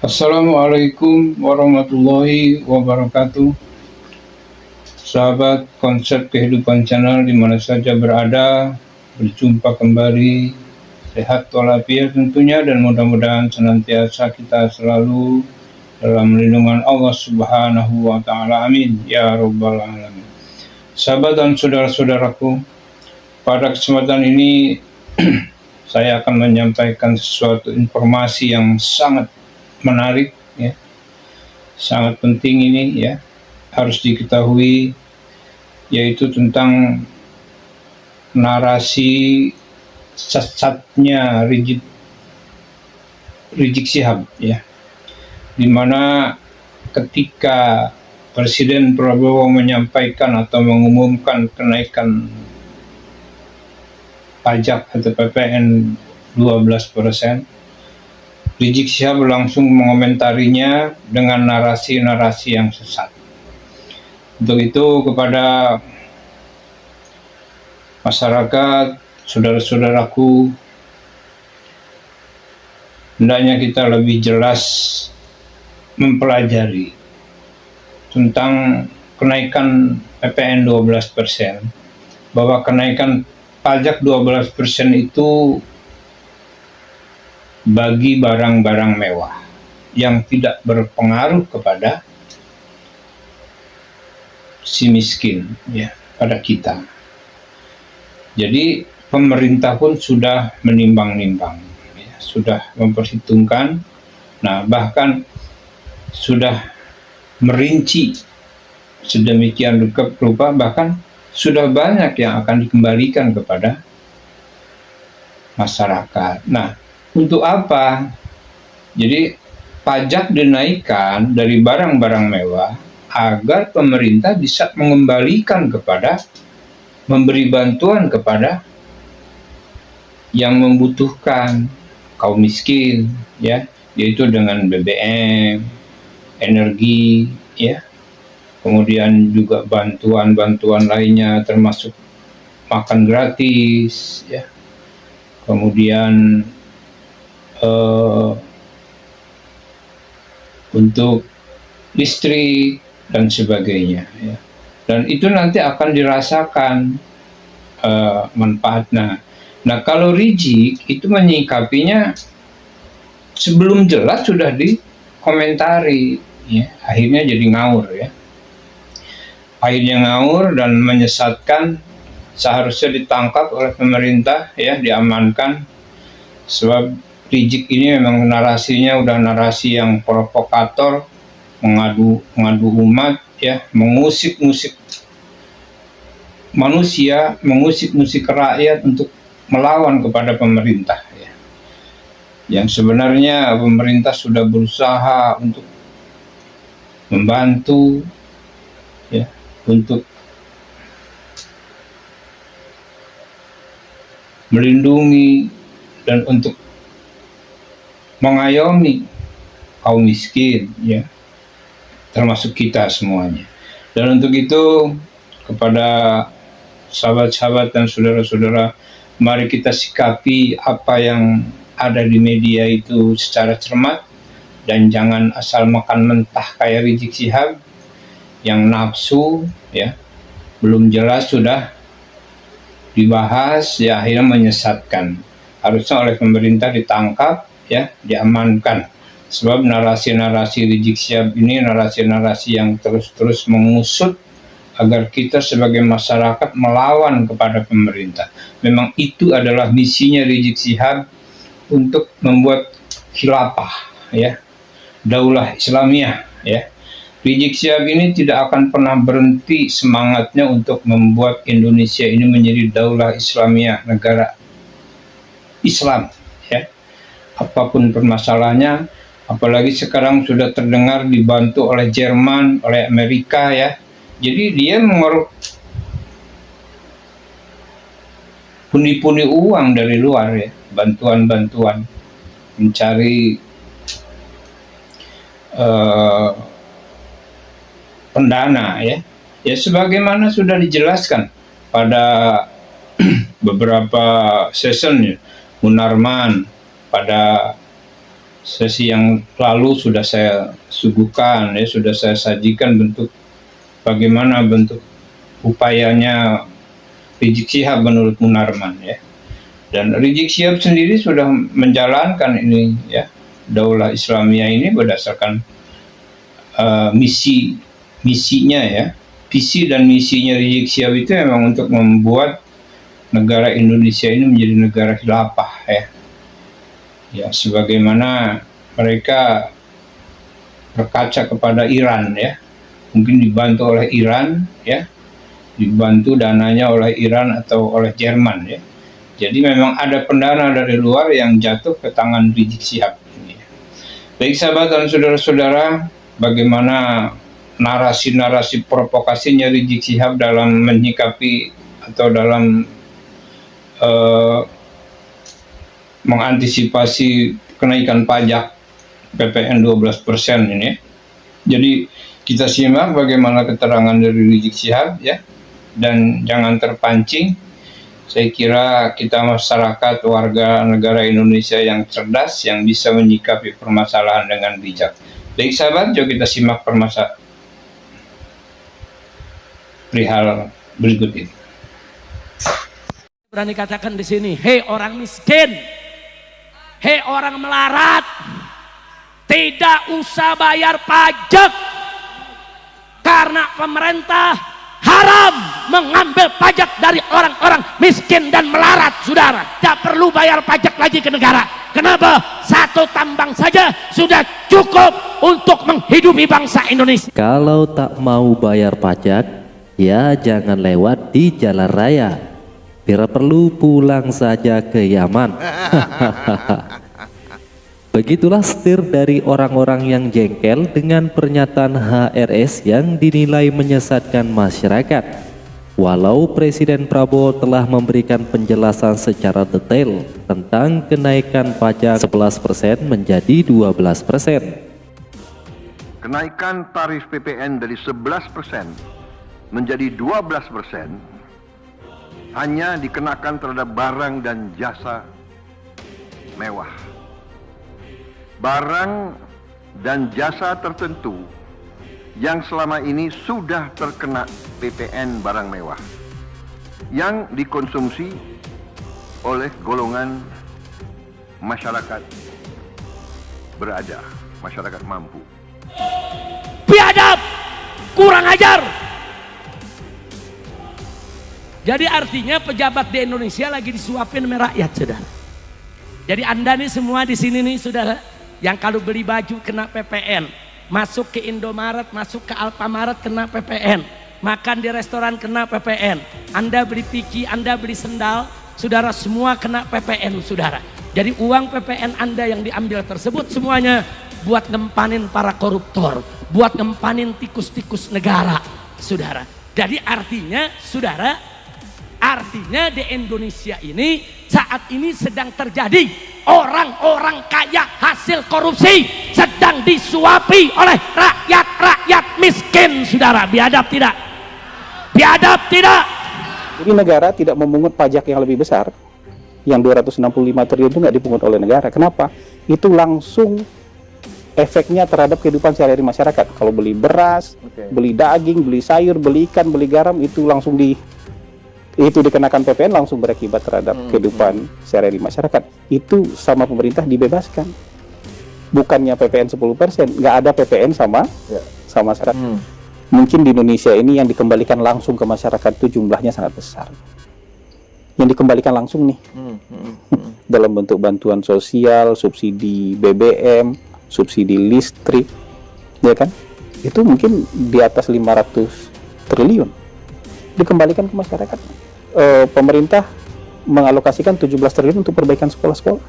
Assalamualaikum warahmatullahi wabarakatuh. Sahabat konsep kehidupan channel di mana saja berada, berjumpa kembali, sehat walafiat tentunya, dan mudah-mudahan senantiasa kita selalu dalam lindungan Allah Subhanahu wa Ta'ala. Amin ya Rabbal Alamin. Sahabat dan saudara-saudaraku, pada kesempatan ini saya akan menyampaikan sesuatu informasi yang sangat menarik, ya, sangat penting ini, ya, harus diketahui, yaitu tentang narasi sesatnya Rizik Syihab, ya, dimana ketika Presiden Prabowo menyampaikan atau mengumumkan kenaikan pajak atau PPN 12%, Rizik Syihab langsung mengomentarinya dengan narasi-narasi yang sesat. Untuk itu, kepada masyarakat, saudara-saudaraku, hendaknya kita lebih jelas mempelajari tentang kenaikan PPN 12%, bahwa kenaikan pajak 12% itu bagi barang-barang mewah yang tidak berpengaruh kepada si miskin, ya, pada kita. Jadi pemerintah pun sudah menimbang-nimbang, ya, sudah memperhitungkan, nah bahkan sudah merinci sedemikian rupa, bahkan sudah banyak yang akan dikembalikan kepada masyarakat. Nah, untuk apa? Jadi pajak dinaikkan dari barang-barang mewah agar pemerintah bisa mengembalikan kepada, memberi bantuan kepada yang membutuhkan, kaum miskin, ya, yaitu dengan BBM, energi, ya, kemudian juga bantuan-bantuan lainnya termasuk makan gratis, ya, kemudian untuk listrik dan sebagainya, ya. Dan itu nanti akan dirasakan manfaatnya. Nah, kalau Rizik itu menyikapinya sebelum jelas sudah dikomentari, ya, akhirnya jadi ngawur, ya. Akhirnya ngawur dan menyesatkan, seharusnya ditangkap oleh pemerintah, ya, diamankan, sebab Rizik ini memang narasinya udah narasi yang provokator, mengadu umat, ya, mengusik-ngusik manusia, mengusik-ngusik rakyat untuk melawan kepada pemerintah, ya. Yang sebenarnya pemerintah sudah berusaha untuk membantu, ya, untuk melindungi dan untuk mengayomi kaum miskin, ya, termasuk kita semuanya. Dan untuk itu, kepada sahabat-sahabat dan saudara-saudara, mari kita sikapi apa yang ada di media itu secara cermat, dan jangan asal makan mentah kayak Rizik Syihab yang nafsu, ya, belum jelas sudah dibahas, ya, akhirnya menyesatkan. Harusnya oleh pemerintah ditangkap, ya, diamankan, sebab narasi-narasi Rizik Syihab ini narasi-narasi yang terus-terus mengusut agar kita sebagai masyarakat melawan kepada pemerintah. Memang itu adalah misinya Rizik Syihab, untuk membuat khilafah, ya, daulah Islamiyah, ya. Rizik Syihab ini tidak akan pernah berhenti semangatnya untuk membuat Indonesia ini menjadi daulah Islamiyah, negara Islam, ya. Apapun permasalahannya, apalagi sekarang sudah terdengar dibantu oleh Jerman, oleh Amerika, ya. Jadi dia mengorok pundi-pundi uang dari luar, ya, bantuan-bantuan, mencari pendana, ya. Ya, sebagaimana sudah dijelaskan pada beberapa session, ya, Munarman pada sesi yang lalu sudah saya suguhkan, ya, sudah saya sajikan bagaimana bentuk upayanya Rizik Syihab menurut Munarman, ya. Dan Rizik Syihab sendiri sudah menjalankan ini, ya, Daulah Islamiyah ini berdasarkan misinya, ya. Visi dan misinya Rizik Syihab itu memang untuk membuat negara Indonesia ini menjadi negara khilafah, ya. Ya, sebagaimana mereka berkaca kepada Iran, ya. Mungkin dibantu oleh Iran, ya. Dibantu dananya oleh Iran atau oleh Jerman, ya. Jadi memang ada pendana dari luar yang jatuh ke tangan Rizik Syihab ini. Baik sahabat dan saudara-saudara, bagaimana narasi-narasi provokasinya Rizik Syihab dalam menyikapi atau dalam mengantisipasi kenaikan pajak PPN 12% ini. Jadi kita simak bagaimana keterangan dari Rizik Syihab, ya. Dan jangan terpancing. Saya kira kita masyarakat warga negara Indonesia yang cerdas, yang bisa menyikapi permasalahan dengan bijak. Baik sahabat, yuk kita simak perihal berikut ini. Berani katakan di sini, hei orang miskin, hei orang melarat, tidak usah bayar pajak karena pemerintah haram mengambil pajak dari orang-orang miskin dan melarat, saudara. Tidak perlu bayar pajak lagi ke negara. Kenapa? Satu tambang saja sudah cukup untuk menghidupi bangsa Indonesia. Kalau tak mau bayar pajak, ya jangan lewat di jalan raya. Bila perlu pulang saja ke Yaman. Begitulah setir dari orang-orang yang jengkel dengan pernyataan HRS yang dinilai menyesatkan masyarakat. Walau Presiden Prabowo telah memberikan penjelasan secara detail tentang kenaikan pajak 11% menjadi 12%. Kenaikan tarif PPN dari 11% menjadi 12% hanya dikenakan terhadap barang dan jasa mewah. Barang dan jasa tertentu yang selama ini sudah terkena PPN barang mewah yang dikonsumsi oleh golongan masyarakat berada, masyarakat mampu. Biadab, kurang ajar. Jadi artinya pejabat di Indonesia lagi disuapin sama rakyat, saudara. Jadi Anda nih semua di sini nih, saudara, yang kalau beli baju kena PPN, masuk ke Indomaret, masuk ke Alfamaret kena PPN, makan di restoran kena PPN, Anda beli piki, Anda beli sendal, saudara, semua kena PPN, saudara. Jadi uang PPN Anda yang diambil tersebut semuanya buat ngempanin para koruptor, buat ngempanin tikus-tikus negara, saudara. Jadi artinya, saudara, artinya di Indonesia ini saat ini sedang terjadi orang-orang kaya hasil korupsi sedang disuapi oleh rakyat-rakyat miskin, saudara. Biadab tidak? Biadab tidak? Jadi negara tidak memungut pajak yang lebih besar, yang 265 triliun itu nggak dipungut oleh negara. Kenapa? Itu langsung efeknya terhadap kehidupan sehari-hari masyarakat. Kalau beli beras, beli daging, beli sayur, beli ikan, beli garam, itu langsung dikenakan PPN, langsung berakibat terhadap kehidupan sehari-hari masyarakat. Itu sama pemerintah dibebaskan. Bukannya PPN 10%, nggak ada PPN sama masyarakat. Mungkin di Indonesia ini yang dikembalikan langsung ke masyarakat itu jumlahnya sangat besar. Yang dikembalikan langsung nih, dalam bentuk bantuan sosial, subsidi BBM, subsidi listrik, ya kan? Itu mungkin di atas 500 triliun dikembalikan ke masyarakat. Pemerintah mengalokasikan 17 triliun untuk perbaikan sekolah-sekolah.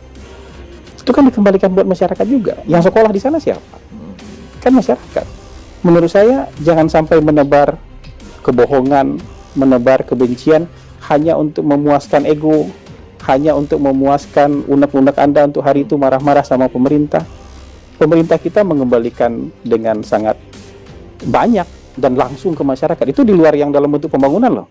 Itu kan dikembalikan buat masyarakat juga. Yang sekolah di sana siapa? Kan masyarakat. Menurut saya jangan sampai menebar kebohongan, menebar kebencian hanya untuk memuaskan ego, hanya untuk memuaskan unek-unek Anda untuk hari itu marah-marah sama pemerintah. Pemerintah kita mengembalikan dengan sangat banyak dan langsung ke masyarakat. Itu di luar yang dalam bentuk pembangunan loh.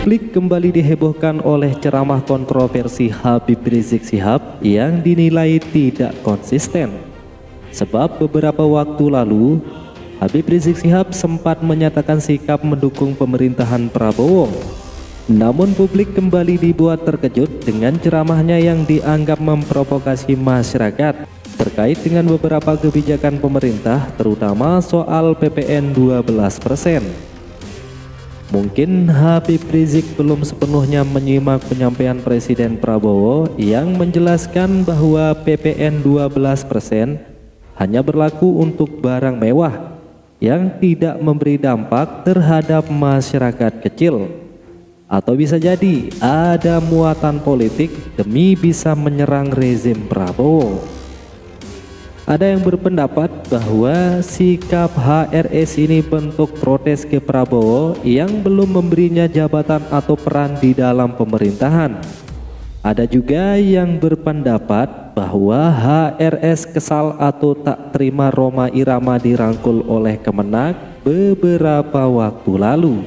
Publik kembali dihebohkan oleh ceramah kontroversi Habib Rizik Syihab yang dinilai tidak konsisten. Sebab beberapa waktu lalu, Habib Rizik Syihab sempat menyatakan sikap mendukung pemerintahan Prabowo. Namun publik kembali dibuat terkejut dengan ceramahnya yang dianggap memprovokasi masyarakat terkait dengan beberapa kebijakan pemerintah, terutama soal PPN 12%. Mungkin Habib Rizik belum sepenuhnya menyimak penyampaian Presiden Prabowo yang menjelaskan bahwa PPN 12% hanya berlaku untuk barang mewah yang tidak memberi dampak terhadap masyarakat kecil. Atau bisa jadi ada muatan politik demi bisa menyerang rezim Prabowo. Ada yang berpendapat bahwa sikap HRS ini bentuk protes ke Prabowo yang belum memberinya jabatan atau peran di dalam pemerintahan. Ada juga yang berpendapat bahwa HRS kesal atau tak terima Rhoma Irama dirangkul oleh Kemenak beberapa waktu lalu.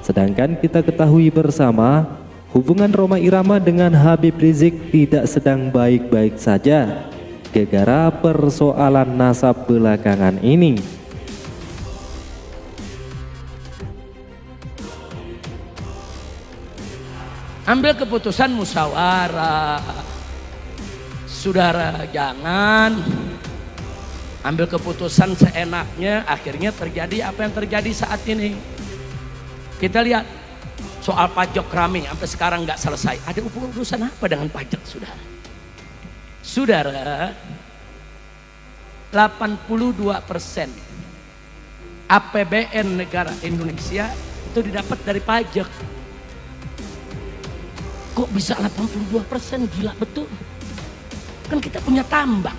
Sedangkan kita ketahui bersama, hubungan Rhoma Irama dengan Habib Rizik tidak sedang baik-baik saja gara-gara persoalan nasab belakangan ini. Ambil keputusan musyawarah. Saudara, jangan ambil keputusan seenaknya, akhirnya terjadi apa yang terjadi saat ini. Kita lihat soal pajak rame sampai sekarang nggak selesai. Ada urusan apa dengan pajak, saudara? Saudara, 82% APBN negara Indonesia itu didapat dari pajak. Kok bisa 82%? Gila betul. Kan kita punya tambang.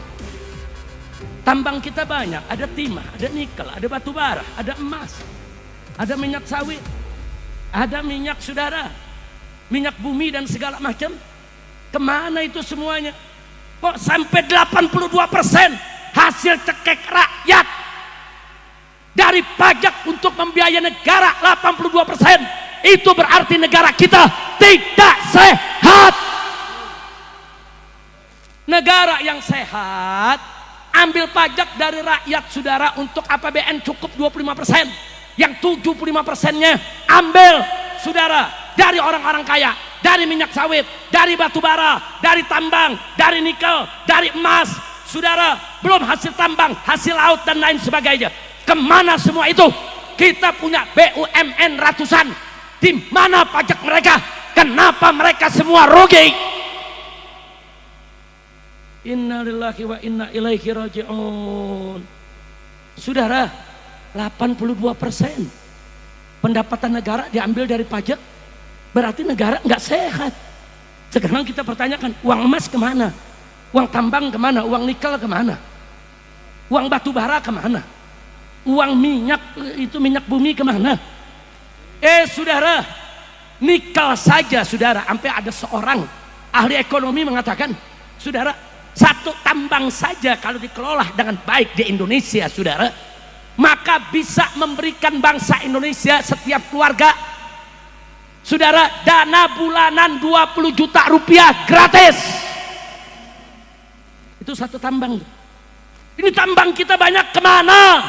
Tambang kita banyak, ada timah, ada nikel, ada batu bara, ada emas, ada minyak sawit, ada minyak, saudara, minyak bumi dan segala macam. Kemana itu semuanya? Kok sampai 82% hasil cekek rakyat dari pajak untuk membiayai negara 82%? Itu berarti negara kita tidak sehat. Negara yang sehat ambil pajak dari rakyat, saudara, untuk APBN cukup 25%. Yang 75%-nya ambil, saudara, dari orang-orang kaya, dari minyak sawit, dari batu bara, dari tambang, dari nikel, dari emas, saudara, belum hasil tambang, hasil laut dan lain sebagainya. Kemana semua itu? Kita punya BUMN ratusan. Di mana pajak mereka? Kenapa mereka semua rugi? Innalillahi wa inna ilaihi raji'un. Saudara, 82% pendapatan negara diambil dari pajak, berarti negara nggak sehat. Sekarang kita pertanyakan, uang emas kemana? Uang tambang kemana? Uang nikel kemana? Uang batu bara kemana? Uang minyak, itu minyak bumi kemana? Saudara, nikel saja, saudara, sampai ada seorang ahli ekonomi mengatakan, saudara, satu tambang saja kalau dikelola dengan baik di Indonesia, saudara, maka bisa memberikan bangsa Indonesia setiap keluarga, saudara, dana bulanan 20 juta rupiah gratis. Itu satu tambang. Ini tambang kita banyak kemana?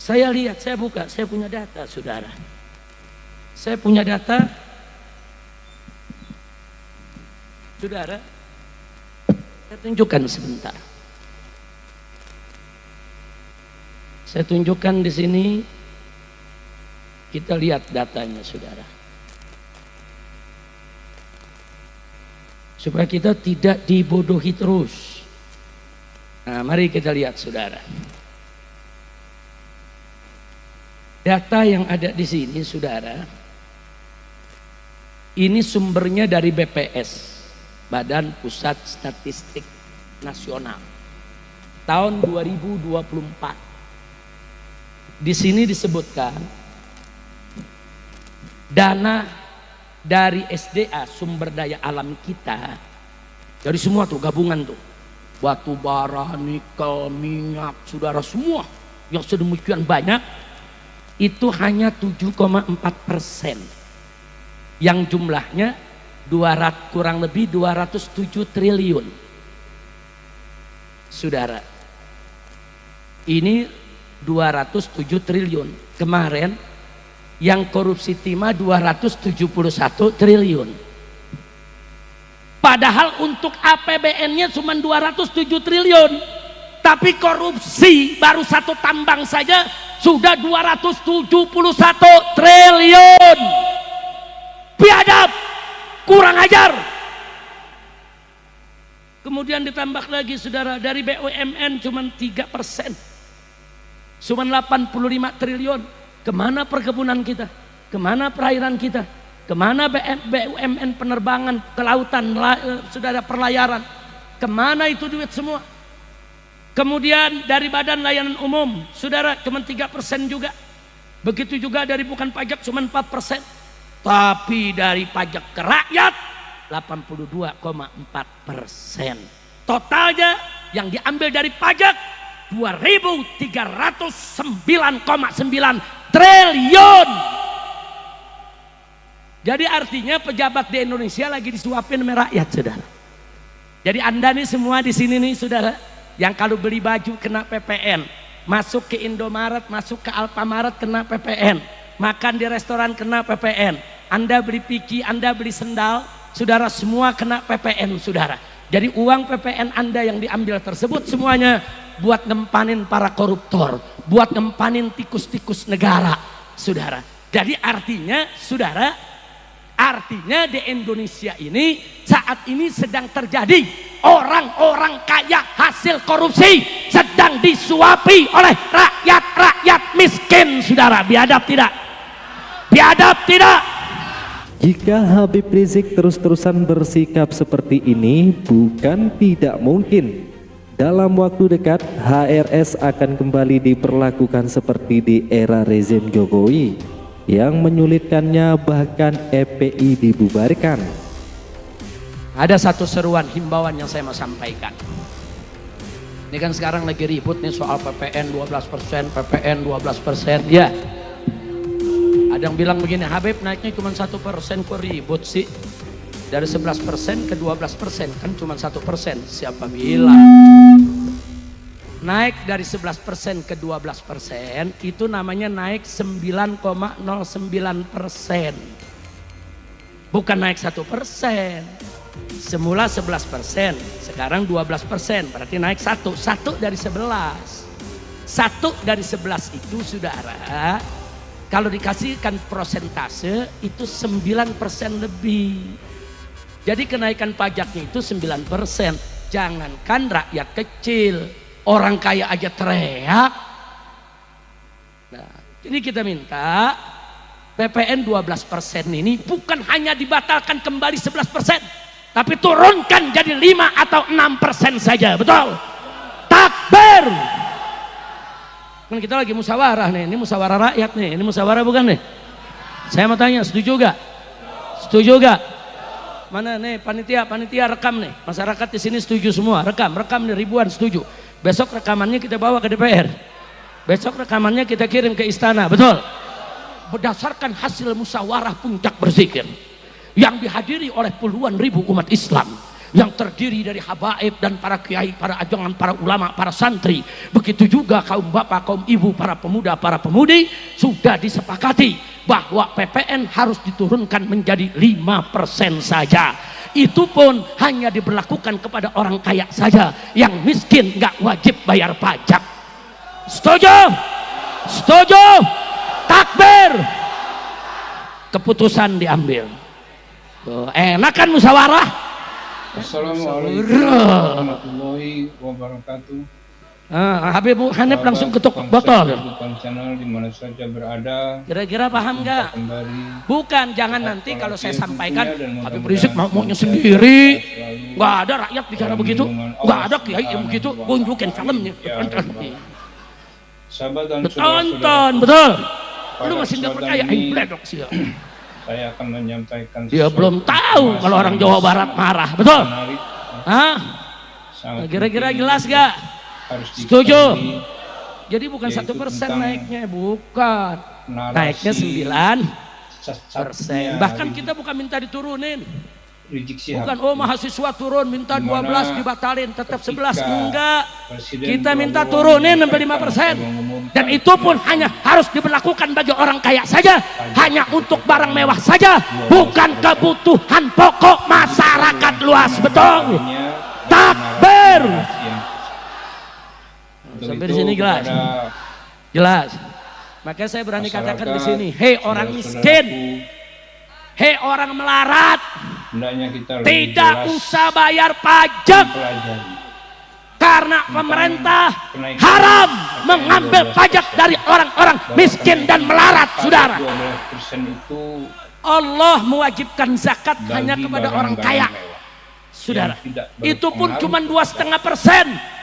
Saya lihat, saya buka, saya punya data, saudara. Saya punya data, saudara. Saya tunjukkan sebentar. Saya tunjukkan di sini. Kita lihat datanya, saudara. Supaya kita tidak dibodohi terus. Nah, mari kita lihat, saudara. Data yang ada di sini, saudara, ini sumbernya dari BPS, Badan Pusat Statistik Nasional, tahun 2024. Di sini disebutkan dana dari SDA, sumber daya alam kita, dari semua tuh gabungan tuh, batu bara, nikel, minyak, saudara, semua yang sedemikian banyak, itu hanya 7,4%, yang jumlahnya kurang lebih 207 triliun. Saudara, ini 207 triliun. Kemarin yang korupsi timah 271 triliun. Padahal untuk APBN-nya cuma 207 triliun. Tapi korupsi baru satu tambang saja sudah 271 triliun. Biadab, kurang ajar. Kemudian ditambah lagi saudara, dari BUMN cuma 3%, cuma 85 triliun. Kemana perkebunan kita? Kemana perairan kita? Kemana BUMN penerbangan, kelautan, saudara, perlayaran? Kemana itu duit semua? Kemudian dari badan layanan umum, saudara, cuma 3% juga. Begitu juga dari bukan pajak cuma 4%. Tapi dari pajak ke rakyat 82,4%. Totalnya yang diambil dari pajak 2.309,9 triliun. Jadi artinya pejabat di Indonesia lagi disuapin sama rakyat, saudara. Jadi Anda nih semua di sini nih, saudara, yang kalau beli baju kena PPN, masuk ke Indomaret, masuk ke Alfamaret kena PPN, makan di restoran kena PPN, Anda beli piki, Anda beli sendal, saudara, semua kena PPN, saudara. Jadi uang PPN Anda yang diambil tersebut semuanya buat ngempanin para koruptor, buat ngempanin tikus-tikus negara, saudara. Jadi artinya, saudara, artinya di Indonesia ini saat ini sedang terjadi orang-orang kaya hasil korupsi sedang disuapi oleh rakyat miskin, saudara. Biadab tidak? Biadab tidak? Jika Habib Rizik terus-terusan bersikap seperti ini, bukan tidak mungkin dalam waktu dekat HRS akan kembali diperlakukan seperti di era rezim Jokowi yang menyulitkannya, bahkan EPI dibubarkan. Ada satu seruan himbauan yang saya mau sampaikan. Ini kan sekarang lagi ribut nih soal PPN 12%, PPN 12%, ya. Ada yang bilang begini, Habib naiknya cuma 1%, kok ribut sih? Dari 11% ke 12%, kan cuma 1%, siapa bilang? Naik dari 11% ke 12% itu namanya naik 9,09%. Bukan naik 1%. Semula 11%, sekarang 12%, berarti naik 1 dari 11. 1 dari 11 itu, saudara, kalau dikasihkan prosentase itu 9% lebih. Jadi kenaikan pajaknya itu 9%. Jangankan rakyat kecil, orang kaya aja teriak. Nah, ini kita minta PPN 12% ini bukan hanya dibatalkan kembali 11%, tapi turunkan jadi 5 atau 6% saja, betul? Takbir! Kan kita lagi musyawarah nih, ini musyawarah rakyat nih, ini musyawarah bukan nih? Saya mau tanya, setuju gak? Setuju gak? Mana nih panitia rekam nih, masyarakat di sini setuju semua, rekam nih, ribuan setuju. Besok rekamannya kita bawa ke DPR, besok rekamannya kita kirim ke istana, betul? Berdasarkan hasil musyawarah puncak berzikir yang dihadiri oleh puluhan ribu umat Islam, yang terdiri dari habaib dan para kiai, para ajangan, para ulama, para santri, begitu juga kaum bapak, kaum ibu, para pemuda, para pemudi, sudah disepakati bahwa PPN harus diturunkan menjadi 5% saja. Itu pun hanya diberlakukan kepada orang kaya saja, yang miskin nggak wajib bayar pajak. Setuju? Setuju? Takbir! Keputusan diambil. Enak kan musyawarah? Assalamualaikum warahmatullahi wabarakatuh. Habib Hanif langsung ketuk botol. Channel di mana saja berada. Kira-kira paham nggak? Bukan, jangan nanti kalau saya sampaikan Habib Rizik maunya sendiri. Nggak ada rakyat bicara begitu. Nggak ada kiai yang begitu. Tunjukin filmnya. Sahabat dan tonton, betul. Lu masih nggak percaya? Bledok sih. Saya akan menyampaikan. Dia belum tahu kalau orang Jawa Barat marah, betul? Hah? Kira-kira jelas gak? Setuju? Jadi bukan 1% naiknya, bukan. naiknya 9%. Bahkan Rizik- kita bukan minta diturunin. Rizik Syihab. Bukan, oh mahasiswa turun minta 12 dibatalin, tetap 11. ketika Enggak. Presiden Kita minta Prabowo turunin sampai menyampaikan 5%. atau mengumumkan Dan itu pun hanya harus diberlakukan bagi orang kaya saja, hanya untuk barang mewah saja, bukan kebutuhan pokok masyarakat luas. Betul. Takbir. Sampai di sini jelas. Jelas. Makanya saya berani katakan di sini, hei orang miskin, hei orang melarat, hendaknya kita lebih tidak jelas usah bayar pajak. mempelajari. Karena pemerintah haram mengambil pajak dari orang-orang miskin dan melarat, saudara. 12% itu Allah mewajibkan zakat bagi hanya kepada orang barang-barang kaya, mewah saudara. yang tidak Itu pun berpengaruh cuma 2,5%.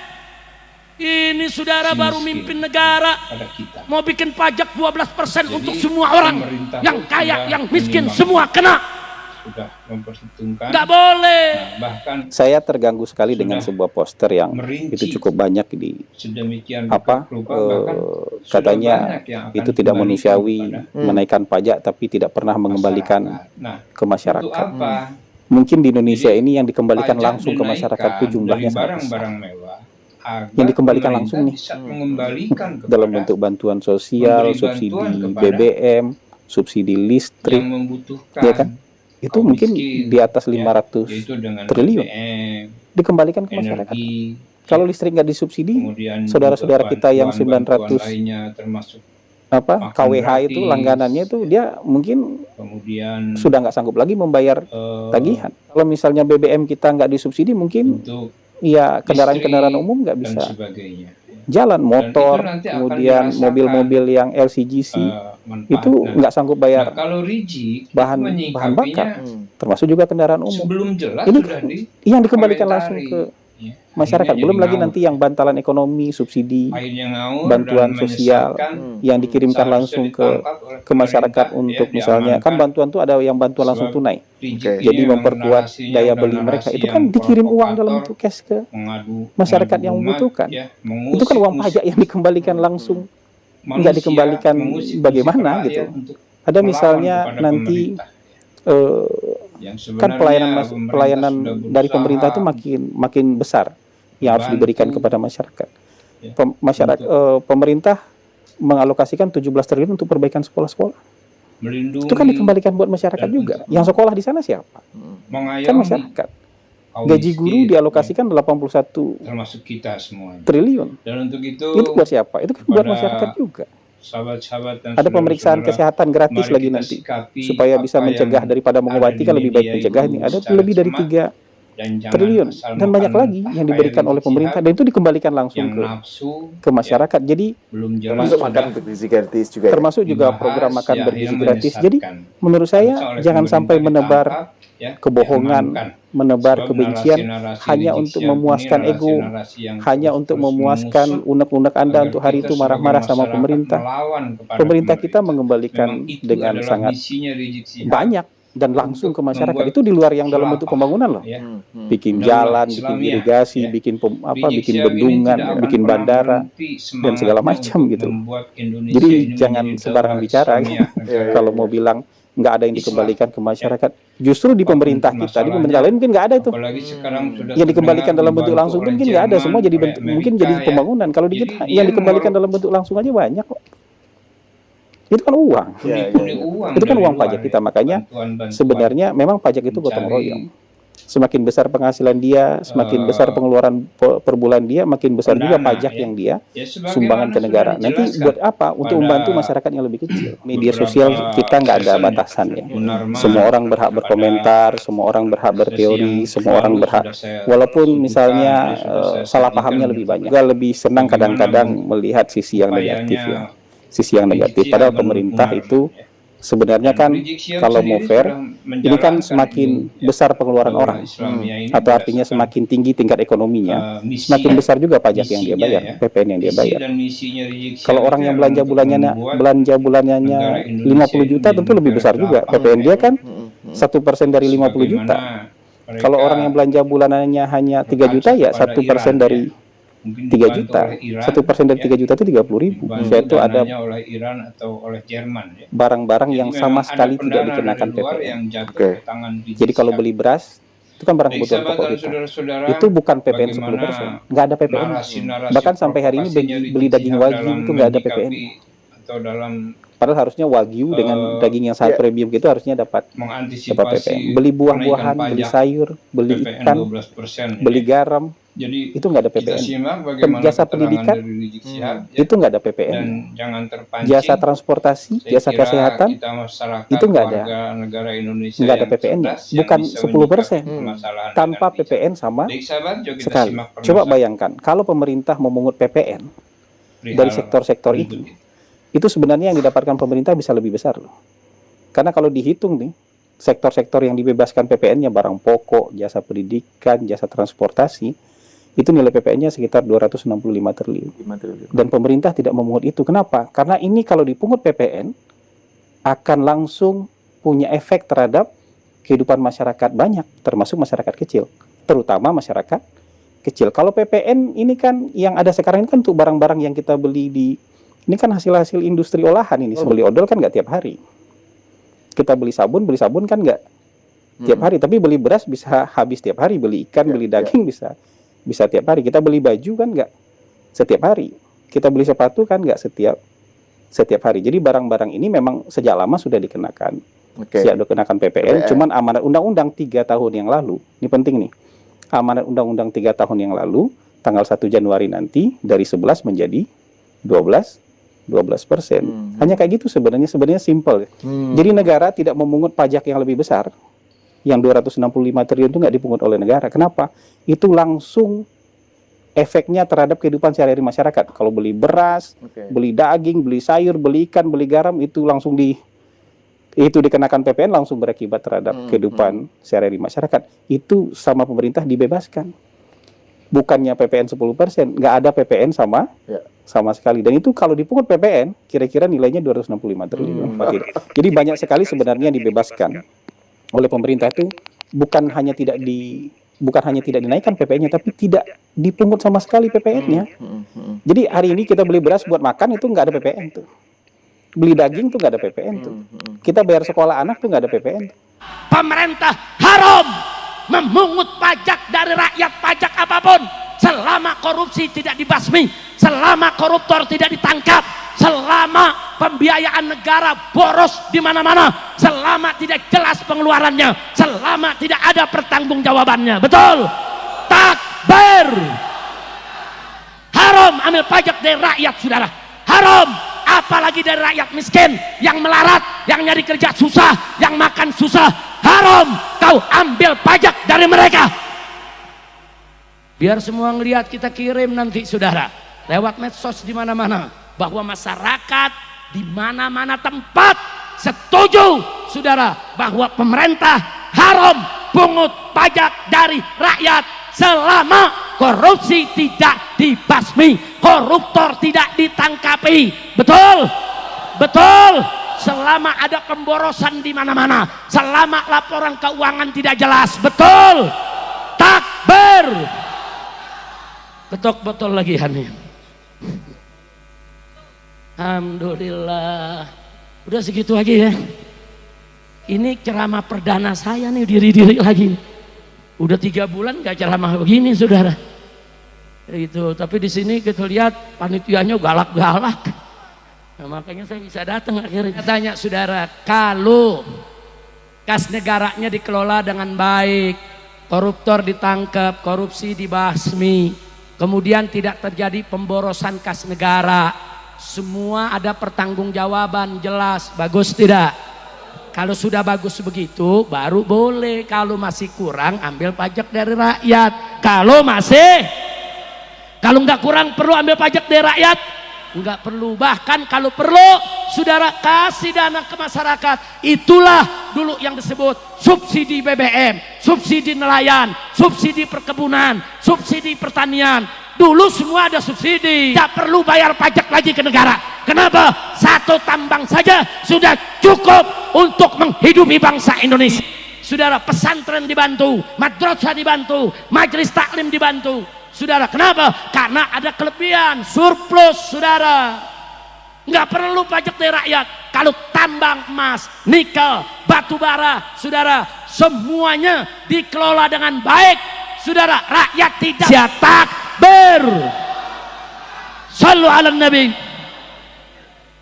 Ini saudara si baru miskin mimpin negara, pada kita. mau bikin pajak 12% Jadi, untuk semua orang, pemerintah yang pun kaya, sudah yang miskin, menimbang. semua kena. Sudah memperhitungkan. Nggak boleh. Nah, bahkan Saya terganggu sekali dengan Sudah sebuah poster yang merinci itu cukup banyak di sedemikian apa rupa, bahkan sudah katanya banyak yang akan itu tidak kembali manusiawi kepada menaikkan pajak tapi tidak pernah mengembalikan masyarakat. Nah, ke untuk masyarakat. apa? Mungkin di Indonesia Jadi, ini yang dikembalikan Pajak langsung ke masyarakat itu dinaikkan jumlahnya dari sangat besar. barang-barang mewah agar Yang dikembalikan pemerintah langsung nih. bisa mengembalikan Dalam kepada bentuk bantuan sosial, memberi subsidi bantuan kepada BBM, subsidi listrik, yang membutuhkan, ya kan? Itu kaum mungkin miskin, di atas ya, 500 yaitu dengan triliun BBM, dikembalikan ke masyarakat. energi, Kalau listrik nggak disubsidi, kemudian saudara-saudara juga kita yang bantuan 900 lainnya termasuk apa makan KWH itu gratis, langganannya itu dia mungkin kemudian sudah nggak sanggup lagi membayar tagihan. Kalau misalnya BBM kita nggak disubsidi, mungkin untuk ya kendaraan-kendaraan listrik umum nggak dan bisa sebagainya. jalan, motor, itu nanti akan kemudian dirasakan, mobil-mobil yang LCGC manfaat. itu Nah, nggak sanggup bayar nah, kalau Rizik bahan bakar, termasuk juga kendaraan umum. sebelum jelas Ini sudah yang dikembalikan langsung ke ya, masyarakat. akhirnya Belum jadi lagi ngawur. nanti yang bantalan ekonomi, subsidi, Akhirnya ngawur bantuan dan sosial menyesatkan, yang dikirimkan seharusnya langsung ditangkap oleh ke masyarakat pemerintah, untuk ya, misalnya kan diamankan. bantuan tuh ada yang bantuan langsung Sebab tunai. Rizik ini Jadi memang memperkuat narasinya daya udah beli mereka. narasi Itu kan yang dikirim uang dalam provokator, bentuk cash ke mengadu masyarakat yang umat, membutuhkan. ya, Itu kan uang pajak yang dikembalikan langsung, nggak dikembalikan bagaimana gitu. Ada misalnya nanti kan pelayanan dari pemerintah itu makin besar yang harus diberikan kepada masyarakat. Ya, Pemerintah mengalokasikan 17 triliun untuk perbaikan sekolah-sekolah. melindungi, Itu kan dikembalikan buat masyarakat dan juga. untuk Yang sekolah di sana siapa? mengayomi Kan masyarakat. kaum Gaji miskin, guru dialokasikan 81 termasuk kita semuanya. triliun. Dan untuk itu Itu buat siapa? Itu kan buat kepada masyarakat juga. sahabat-sahabat dan Ada pemeriksaan saudara-saudara, kesehatan gratis mari lagi kita nanti sikapi supaya bisa apa mencegah yang daripada mengobati, ada kan di lebih baik media mencegah itu ini. Ada secara lebih dari cermat, 3 dan jangan triliun asal dan banyak makan lagi yang apa diberikan oleh Rizik pemerintah Syihab dan itu dikembalikan langsung yang ke nafsu masyarakat. Jadi belum jelas Termasuk sudah makan bergizi gratis juga ya? termasuk juga dibahas, program makan ya, bergizi akhirnya gratis. Jadi menyesatkan. menurut Harusnya saya oleh jangan pemerintah sampai menebar ditangkap, ya, kebohongan, diamankan. menebar Sebab kebencian narasi-narasi hanya Rizik untuk Syihab ini memuaskan ego, narasi-narasi yang hanya untuk terus memuaskan mengusut unek-unek Anda agar untuk hari kita itu sebagai marah-marah sama masyarakat pemerintah. melawan kepada Pemerintah kita Memang mengembalikan itu dengan adalah sangat misinya Rizik Syihab banyak dan langsung untuk ke masyarakat. membuat Itu di luar yang dalam bentuk khilafah, pembangunan loh. ya. Bikin Daulah jalan, bikin Islamiyah, irigasi, ya. bikin Rizik bikin Syihab ini bendungan, tidak akan bikin pernah bandara berhenti dan segala semangatnya macam untuk gitu. membuat Indonesia Jadi ini jangan menjadi sembarangan daulah bicara. Islamiyah, negara Kalau mau bilang nggak ada yang dikembalikan ke masyarakat, justru di pemerintah kita, di pemerintah lain mungkin nggak ada itu. apalagi sekarang sudah Yang dikembalikan terdengar dalam bentuk dibantu langsung itu oleh mungkin nggak ada, Jerman, semua jadi oleh mungkin Amerika, jadi ya. pembangunan. Kalau di Jadi kita dia yang dikembalikan mengeluarkan- dalam bentuk langsung aja banyak kok. Itu kan uang. pundi-pundi uang Itu kan dari uang luar, pajak ya. kita. Makanya Bantuan-bantuan sebenarnya memang pajak itu gotong mencari, royong. Semakin besar penghasilan dia, semakin besar pengeluaran per bulan dia, makin besar juga pendana, pajak ya. yang dia ya, sebagaimana sumbangan ke sudah negara. Nanti dijelaskan buat apa? Untuk pada membantu masyarakat yang lebih kecil. Media beberapa sosial kita nggak ada session, batasan ya. Munarman, Semua orang berhak pada berkomentar, semua orang berhak sesi berteori, yang semua orang lalu berhak. sudah saya Walaupun sebutkan, misalnya ya, sudah saya salah sajikan pahamnya lebih betul. banyak. Juga lebih senang Bagaimana kadang-kadang melihat sisi yang upayanya negatif ya. Sisi yang negatif. Rizik Padahal Syihab pemerintah Munarman, itu ya. sebenarnya Dan kan Rizik Syihab kalau mau sendiri fair, sudah ini kan menjalankan semakin itu, ya. besar pengeluaran Daulah orang. Islamiyah ini Atau artinya berdasarkan, semakin tinggi tingkat ekonominya, misi, semakin besar juga pajak yang dia misinya, bayar, ya. PPN yang dia Visi bayar. dan misinya Rizik Syihab Kalau orang itu yang adalah untuk membuat bulannya negara Indonesia 50 juta ini tentu lebih negara besar juga. gampang, PPN dia ya. kan 1% dari 50 juta. Sebagaimana mereka Kalau orang yang belanja bulanannya hanya 3 juta ya kepada 1% Iran, dari ya. mungkin 3 dibantu juta. oleh Iran, 1% dari 3 juta itu 30.000. dibantu Yaitu ada dananya oleh Iran atau oleh Jerman ya. barang-barang Jadi yang memang sama ada sekali tidak pendanaan dikenakan dari luar PPN. yang jatuh Oke. ke tangan rizik Jadi kalau Syihab. beli beras itu kan barang Baik kebutuhan sahabat pokok dan kita. saudara-saudara, Itu bukan PPN bagaimana 10%, nggak ada PPN. narasi-narasi Bahkan sampai hari ini provokasinya beli Rizik daging Syihab wagyu dalam itu nggak ada PPN. menyikapi atau dalam Padahal harusnya wagyu dengan daging yang sangat premium gitu harusnya dapat mengantisipasi PPN. Beli buah-buahan, kenaikan beli pajak sayur, beli PPN ikan, 12% beli garam, Jadi itu nggak ada kita PPN. simak bagaimana Jasa keterangan pendidikan, dari Rizik Syihab ya, itu nggak ada PPN. dan jangan terpancing. Jasa transportasi, Saya jasa kira kesehatan, kita masyarakat itu nggak ada. warga negara Indonesia nggak ada yang PPN, cerdas, yang bukan bisa 10%. menyikapi permasalahan Tanpa dengan bijak. PPN sama Baik sahabat, yuk kita sekali. simak Coba permasalahan bayangkan, kalau pemerintah memungut PPN perihal dari sektor-sektor berikut ini. itu sebenarnya yang didapatkan pemerintah bisa lebih besar loh. Karena kalau dihitung nih, sektor-sektor yang dibebaskan PPN-nya barang pokok, jasa pendidikan, jasa transportasi, itu nilai PPN-nya sekitar 265 triliun. Dan pemerintah tidak memungut itu. Kenapa? Karena ini kalau dipungut PPN, akan langsung punya efek terhadap kehidupan masyarakat banyak, termasuk masyarakat kecil. Terutama masyarakat kecil. Kalau PPN ini kan, yang ada sekarang ini kan untuk barang-barang yang kita beli di, ini kan hasil-hasil industri olahan ini. Beli odol kan nggak tiap hari. Kita beli sabun kan nggak tiap hari. Tapi beli beras bisa habis tiap hari. Beli ikan, beli daging bisa tiap hari. Kita beli baju kan nggak setiap hari. Kita beli sepatu kan nggak setiap hari. Jadi barang-barang ini memang sejak lama sudah dikenakan. Sudah dikenakan PPN. Cuman amanat undang-undang 3 tahun yang lalu. Ini penting nih. Amanat undang-undang 3 tahun yang lalu, tanggal 1 Januari nanti, dari 11 menjadi 12%. Hanya kayak gitu sebenarnya simple. Jadi negara tidak memungut pajak yang lebih besar, yang 265 triliun itu nggak dipungut oleh negara. Kenapa? Itu langsung efeknya terhadap kehidupan sehari-hari masyarakat. Kalau beli beras, beli daging, beli sayur, beli ikan, beli garam, itu langsung dikenakan PPN, langsung berakibat terhadap kehidupan sehari-hari masyarakat. Itu sama pemerintah dibebaskan. Bukannya PPN 10%, nggak ada PPN sama sekali. Dan itu kalau dipungut PPN, kira-kira nilainya 265 triliun. Jadi banyak sekali sebenarnya yang dibebaskan oleh pemerintah itu, bukan hanya tidak dinaikkan PPN-nya, tapi tidak dipungut sama sekali PPN-nya. Jadi hari ini kita beli beras buat makan itu nggak ada PPN tuh. Beli daging tuh nggak ada PPN tuh. Kita bayar sekolah anak tuh nggak ada PPN. Pemerintah haram memungut pajak dari rakyat, pajak apapun, selama korupsi tidak dibasmi, selama koruptor tidak ditangkap, selama pembiayaan negara boros di mana-mana, selama tidak jelas pengeluarannya, selama tidak ada pertanggungjawabannya. Betul? Takbir. Haram ambil pajak dari rakyat, saudara. Haram. Apalagi dari rakyat miskin yang melarat, yang nyari kerja susah, yang makan susah. Haram kau ambil pajak dari mereka. Biar semua ngelihat, kita kirim nanti saudara lewat medsos di mana-mana, bahwa masyarakat di mana-mana tempat setuju saudara bahwa pemerintah haram pungut pajak dari rakyat selama korupsi tidak dibasmi, koruptor tidak ditangkapi. Betul? Betul. Selama ada pemborosan di mana-mana, selama laporan keuangan tidak jelas. Betul? Takbir. Ketok botol lagi Hani. Alhamdulillah. Udah segitu aja ya. Ini ceramah perdana saya nih, diri-diri lagi. Udah 3 bulan gak ceramah begini saudara. Itu, tapi di sini kita lihat panitianya galak-galak. Nah, makanya saya bisa datang akhirnya. Tanya saudara, kalau kas negaranya dikelola dengan baik, koruptor ditangkap, korupsi dibasmi, kemudian tidak terjadi pemborosan kas negara, semua ada pertanggungjawaban jelas, bagus tidak? Kalau sudah bagus begitu baru boleh. Kalau masih kurang ambil pajak dari rakyat. Kalau nggak kurang perlu ambil pajak dari rakyat, nggak perlu. Bahkan kalau perlu saudara kasih dana ke masyarakat. Itulah dulu yang disebut subsidi BBM, subsidi nelayan, subsidi perkebunan, subsidi pertanian. Dulu semua ada subsidi, tidak perlu bayar pajak lagi ke negara. Kenapa? 1 tambang saja sudah cukup untuk menghidupi bangsa Indonesia. saudara, pesantren dibantu, madrasah dibantu, majelis taklim dibantu, saudara. Kenapa? Karena ada kelebihan, surplus, saudara. Nggak perlu pajak dari rakyat. Kalau tambang emas, nikel, batu bara, saudara, semuanya dikelola dengan baik, saudara, rakyat tidak takbir. Sallu ala nabi.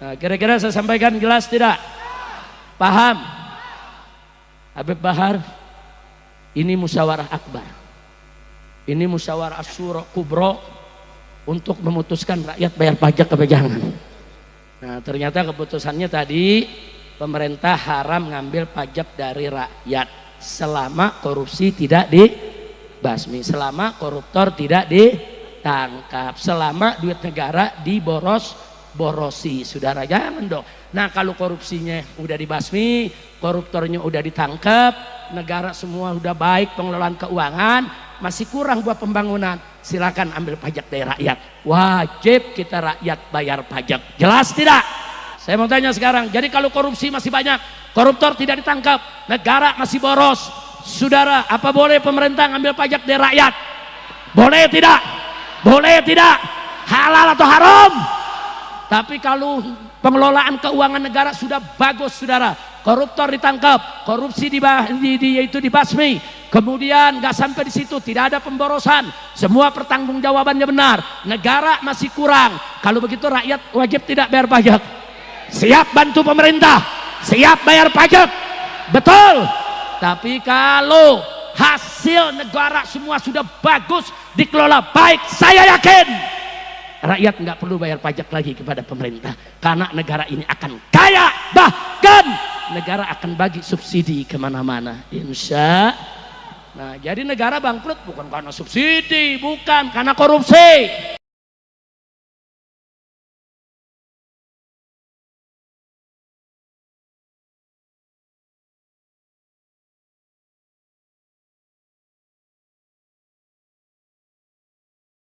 Nah, kira-kira saya sampaikan jelas tidak? Paham? Habib Bahar, ini musyawarah akbar, ini musyawarah asyura kubro untuk memutuskan rakyat bayar pajak apa jangan. Nah, ternyata keputusannya tadi, pemerintah haram ngambil pajak dari rakyat selama korupsi tidak dibasmi, selama koruptor tidak ditangkap, selama duit negara diborosi. Saudara, jangan dong. Nah, kalau korupsinya udah dibasmi, koruptornya udah ditangkap, negara semua udah baik, pengelolaan keuangan, masih kurang buat pembangunan, silakan ambil pajak dari rakyat. Wajib kita rakyat bayar pajak. Jelas tidak? Saya mau tanya sekarang, jadi kalau korupsi masih banyak, koruptor tidak ditangkap, negara masih boros, saudara, apa boleh pemerintah ngambil pajak dari rakyat? Boleh tidak? Boleh tidak? Halal atau haram? Tapi kalau pengelolaan keuangan negara sudah bagus, saudara, koruptor ditangkap, korupsi dibasmi, kemudian nggak sampai di situ, tidak ada pemborosan, semua pertanggungjawabannya benar, negara masih kurang. Kalau begitu rakyat wajib tidak bayar pajak, siap bantu pemerintah, siap bayar pajak, betul. Tapi kalau hasil negara semua sudah bagus, dikelola baik, saya yakin rakyat nggak perlu bayar pajak lagi kepada pemerintah, karena negara ini akan kaya, bahkan negara akan bagi subsidi kemana-mana, insya. Nah, jadi negara bangkrut bukan karena subsidi, bukan karena korupsi.